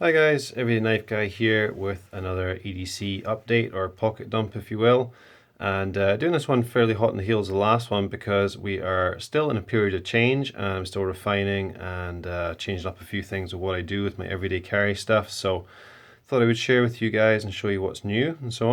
Hi guys, Everyday Knife Guy here with another EDC update, or pocket dump if you will. And doing this one fairly hot on the heels of the last one because we are still in a period of change. I'm still refining and changing up a few things of what I do with my everyday carry stuff. So thought I would share with you guys and show you what's new and so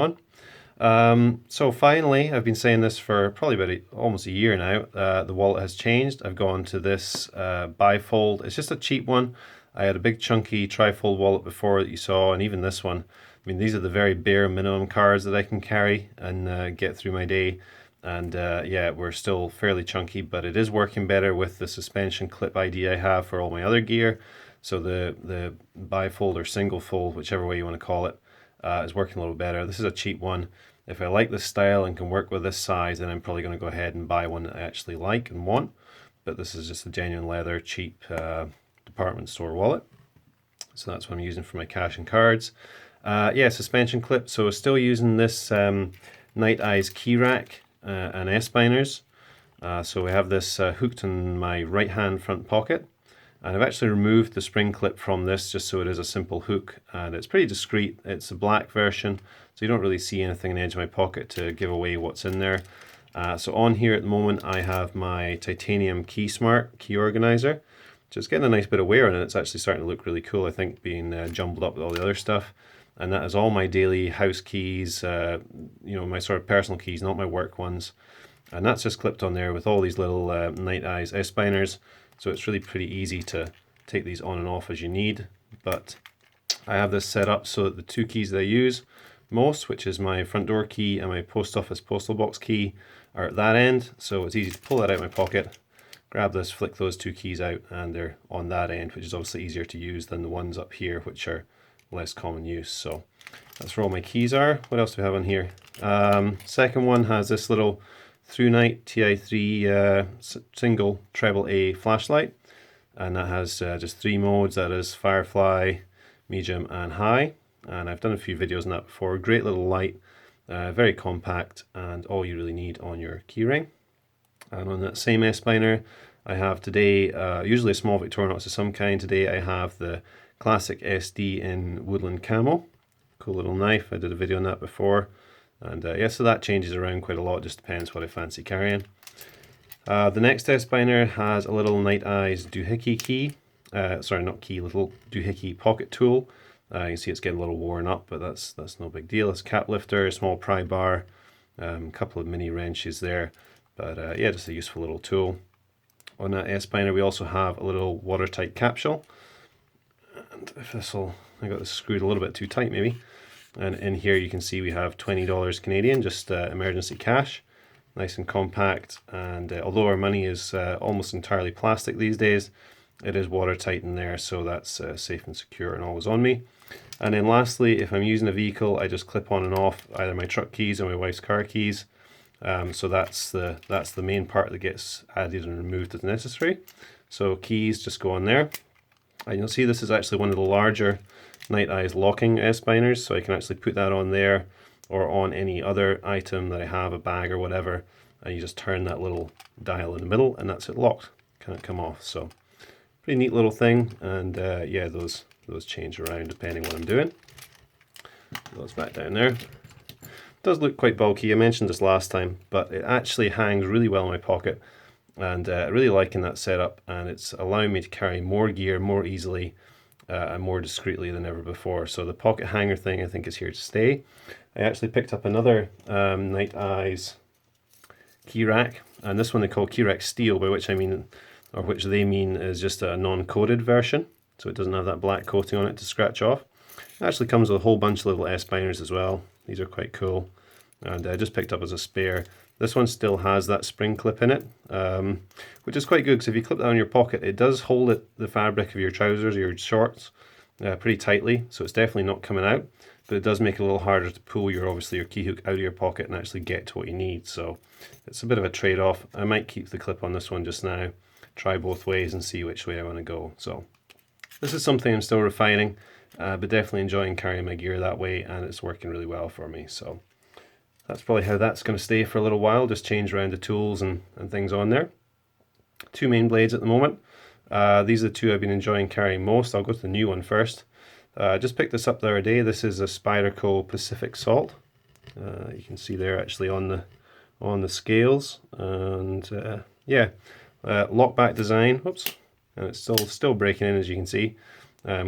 on. So finally, I've been saying this for probably about almost a year now, the wallet has changed. I've gone to this bifold. It's just a cheap one. I had a big chunky trifold wallet before that you saw, and even this one. I mean, these are the very bare minimum cards that I can carry and get through my day. And yeah, we're still fairly chunky, but it is working better with the suspension clip idea I have for all my other gear. So the bifold or single fold, whichever way you want to call it, is working a little better. This is a cheap one. If I like this style and can work with this size, then I'm probably going to go ahead and buy one that I actually like and want. But this is just a genuine leather, cheap department store wallet. So that's what I'm using for my cash and cards. Yeah, suspension clip. So still using this Nite Ize Key Rack and S-Biners. So we have this hooked in my right hand front pocket. And I've actually removed the spring clip from this just so it is a simple hook, and it's pretty discreet. It's a black version, so you don't really see anything in the edge of my pocket to give away what's in there. So on here at the moment I have my titanium KeySmart key organizer, which is getting a nice bit of wear on it. It's actually starting to look really cool, I think, being jumbled up with all the other stuff. And that is all my daily house keys, my sort of personal keys, not my work ones. And that's just clipped on there with all these little NiteIze S-Biners. So it's really pretty easy to take these on and off as you need. But I have this set up so that the two keys that I use most, which is my front door key and my post office postal box key, are at that end. So it's easy to pull that out of my pocket, grab this, flick those two keys out, and they're on that end, which is obviously easier to use than the ones up here, which are less common use. So that's where all my keys are. What else do we have on here? Second one has this little Thrunite TI3 single treble A flashlight, and that has just three modes. That is Firefly, Medium and High, and I've done a few videos on that before. Great little light, very compact, and all you really need on your keyring. And on that same S-Biner I have today usually a small Victorinox of some kind. Today I have the classic SD in Woodland Camel. Cool little knife. I did a video on that before. And yeah, so that changes around quite a lot, just depends what I fancy carrying. The next S-Biner has a little NiteIze doohickey key, little doohickey pocket tool. You can see it's getting a little worn up, but that's no big deal. It's a cap lifter, a small pry bar, a couple of mini wrenches there, but yeah, just a useful little tool. On that S-Biner we also have a little watertight capsule, and if I got this screwed a little bit too tight maybe. And in here you can see we have $20 Canadian, just emergency cash, nice and compact. And although our money is almost entirely plastic these days, it is watertight in there, so that's safe and secure and always on me. And then lastly, if I'm using a vehicle, I just clip on and off either my truck keys or my wife's car keys. So that's the main part that gets added and removed as necessary. So keys just go on there. And you'll see this is actually one of the larger NiteIze locking S-Biners, so I can actually put that on there or on any other item that I have, a bag or whatever, and you just turn that little dial in the middle and that's it locked, can't come off. So pretty neat little thing. And yeah, those change around depending what I'm doing. Those back down there. It does look quite bulky, I mentioned this last time, but it actually hangs really well in my pocket, and really liking that setup, and it's allowing me to carry more gear more easily and more discreetly than ever before. So the pocket hanger thing I think is here to stay. I actually picked up another NiteIze Key Rack, and this one they call Key Rack Steel, by which I mean, or which they mean is just a non-coated version, so it doesn't have that black coating on it to scratch off. It actually comes with a whole bunch of little S-Biners as well. These are quite cool, and I just picked up as a spare. This one still has that spring clip in it, which is quite good because if you clip that on your pocket, it does hold the fabric of your trousers or your shorts pretty tightly, so it's definitely not coming out, but it does make it a little harder to pull obviously your key hook out of your pocket and actually get to what you need. So it's a bit of a trade-off. I might keep the clip on this one just now, try both ways and see which way I want to go. So this is something I'm still refining, but definitely enjoying carrying my gear that way, and it's working really well for me. So that's probably how that's going to stay for a little while, just change around the tools and things on there. Two main blades at the moment. These are the two I've been enjoying carrying most. I'll go to the new one first. Just picked this up the other day. This is a Spyderco Pacific Salt. You can see there actually on the scales, and yeah, lockback design. Whoops, and it's still breaking in, as you can see.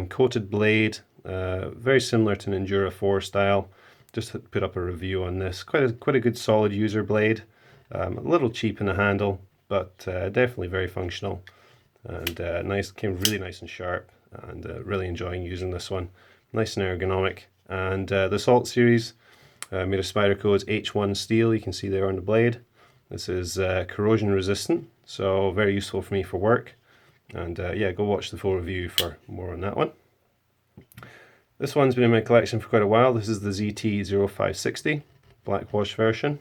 Coated blade, very similar to an Endura 4 style. Just put up a review on this. Quite a good solid user blade. A little cheap in the handle, but definitely very functional, and nice. Came really nice and sharp, and really enjoying using this one. Nice and ergonomic. And the Salt series made of Spyderco's H1 steel. You can see there on the blade. This is corrosion resistant, so very useful for me for work. And yeah, go watch the full review for more on that one. This one's been in my collection for quite a while. This is the ZT0560 black wash version.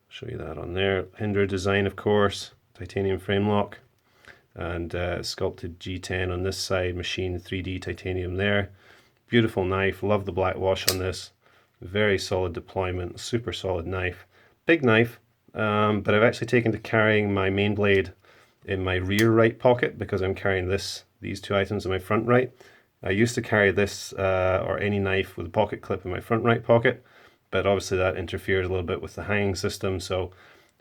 Show you that on there. Hinder design, of course, titanium frame lock, and sculpted G10 on this side, machined 3D titanium there. Beautiful knife, love the black wash on this. Very solid deployment, super solid knife. Big knife, but I've actually taken to carrying my main blade in my rear right pocket because I'm carrying these two items in my front right. I used to carry this or any knife with a pocket clip in my front right pocket, but obviously that interferes a little bit with the hanging system, so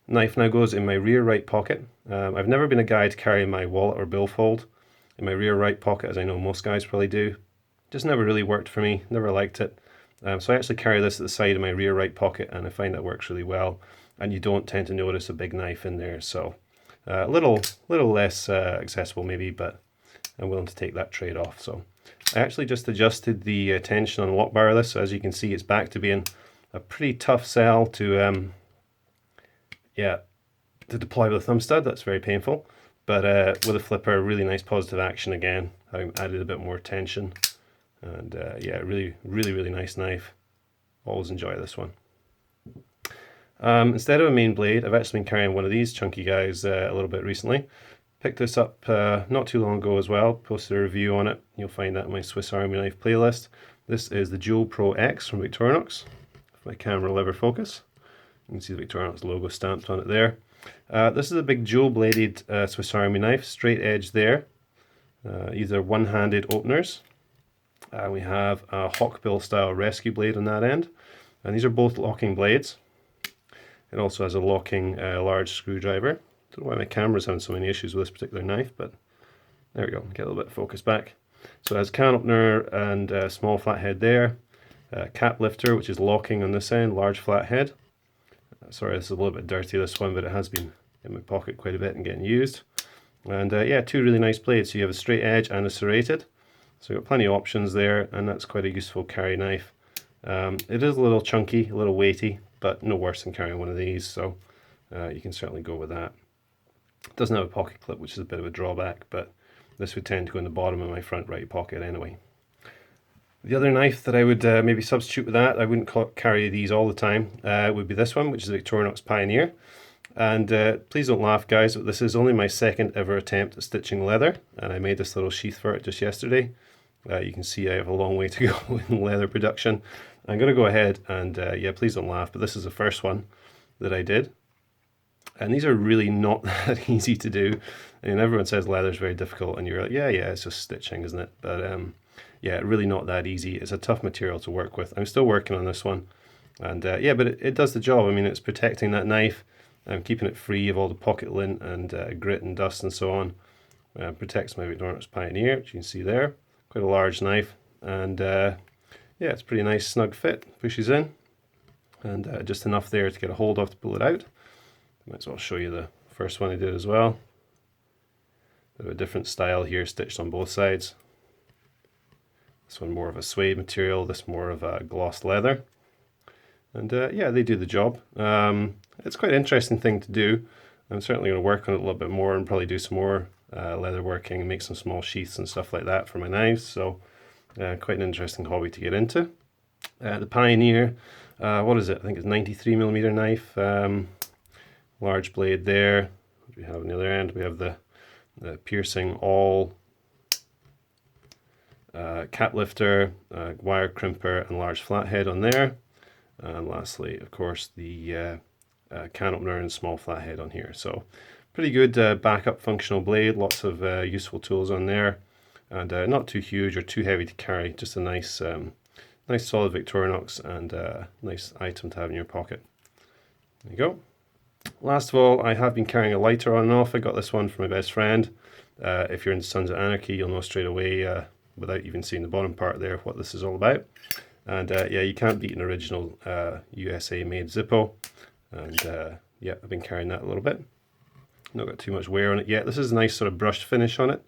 knife now goes in my rear right pocket. I've never been a guy to carry my wallet or billfold in my rear right pocket, as I know most guys probably do. Just never really worked for me, never liked it. So I actually carry this at the side of my rear right pocket, and I find that works really well, and you don't tend to notice a big knife in there, so a little less accessible maybe, but I'm willing to take that trade-off. So I actually just adjusted the tension on the lock bar of this, so as you can see it's back to being a pretty tough sell to deploy with a thumb stud. That's very painful, but with a flipper, really nice positive action again. I added a bit more tension, and yeah, really nice knife. Always enjoy this one. Instead of a main blade, I've actually been carrying one of these chunky guys a little bit recently. Picked this up not too long ago as well, posted a review on it. You'll find that in my Swiss Army knife playlist. This is the Dual Pro X from Victorinox. If my camera will ever focus, you can see the Victorinox logo stamped on it there. This is a big dual bladed Swiss Army knife, straight edge there. Either one-handed openers. We have a hawkbill style rescue blade on that end, and these are both locking blades. It also has a locking large screwdriver. Don't know why my camera's having so many issues with this particular knife, but there we go. Get a little bit of focus back. So it has can opener and small flathead there. Cap lifter, which is locking on this end, large flathead. Sorry, this is a little bit dirty, this one, but it has been in my pocket quite a bit and getting used. And yeah, two really nice blades. So you have a straight edge and a serrated. So you've got plenty of options there, and that's quite a useful carry knife. It is a little chunky, a little weighty, but no worse than carrying one of these, so you can certainly go with that. It doesn't have a pocket clip, which is a bit of a drawback, but this would tend to go in the bottom of my front right pocket anyway. The other knife that I would maybe substitute with that, I wouldn't carry these all the time, would be this one, which is the Victorinox Pioneer. And please don't laugh, guys, but this is only my second ever attempt at stitching leather, and I made this little sheath for it just yesterday. You can see I have a long way to go in leather production. I'm going to go ahead and, yeah, please don't laugh, but this is the first one that I did. And these are really not that easy to do. I mean, everyone says leather is very difficult, and you're like, yeah, it's just stitching, isn't it? But yeah, really not that easy. It's a tough material to work with. I'm still working on this one. And yeah, but it does the job. I mean, it's protecting that knife, keeping it free of all the pocket lint and grit and dust and so on. Protects my Victorinox Pioneer, which you can see there. Quite a large knife. And yeah, it's a pretty nice snug fit. Pushes in. And just enough there to get a hold of to pull it out. Might as well show you the first one I did as well. Bit of a different style here, stitched on both sides. This one more of a suede material, this more of a gloss leather. And yeah, they do the job. It's quite an interesting thing to do. I'm certainly going to work on it a little bit more and probably do some more leather working and make some small sheaths and stuff like that for my knives. So quite an interesting hobby to get into. The Pioneer, what is it? I think it's 93mm knife. Large blade there. What do we have on the other end? We have the piercing awl, cap lifter, wire crimper, and large flathead on there. And lastly, of course, the can opener and small flathead on here. So pretty good backup functional blade. Lots of useful tools on there. and not too huge or too heavy to carry, just a nice nice solid Victorinox and nice item to have in your pocket. There you go. Last of all, I have been carrying a lighter on and off. I got this one from my best friend. If you're into Sons of Anarchy, you'll know straight away, without even seeing the bottom part there, what this is all about. And yeah, you can't beat an original USA-made Zippo. And yeah, I've been carrying that a little bit. Not got too much wear on it yet. This is a nice sort of brushed finish on it,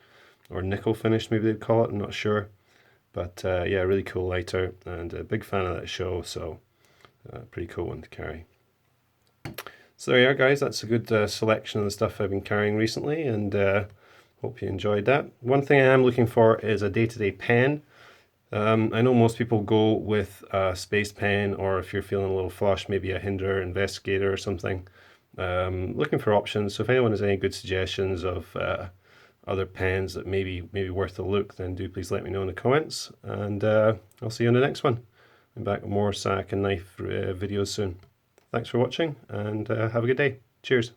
or nickel finish maybe they'd call it, I'm not sure. But yeah, really cool lighter, and a big fan of that show, so pretty cool one to carry. So there you are, guys. That's a good selection of the stuff I've been carrying recently, and hope you enjoyed that. One thing I am looking for is a day-to-day pen. I know most people go with a space pen, or if you're feeling a little flush, maybe a Hinder Investigator or something. Looking for options, so if anyone has any good suggestions of other pens that maybe worth a look, then do please let me know in the comments, and I'll see you on the next one. I'm back with more sack and knife videos soon. Thanks for watching, and have a good day. Cheers.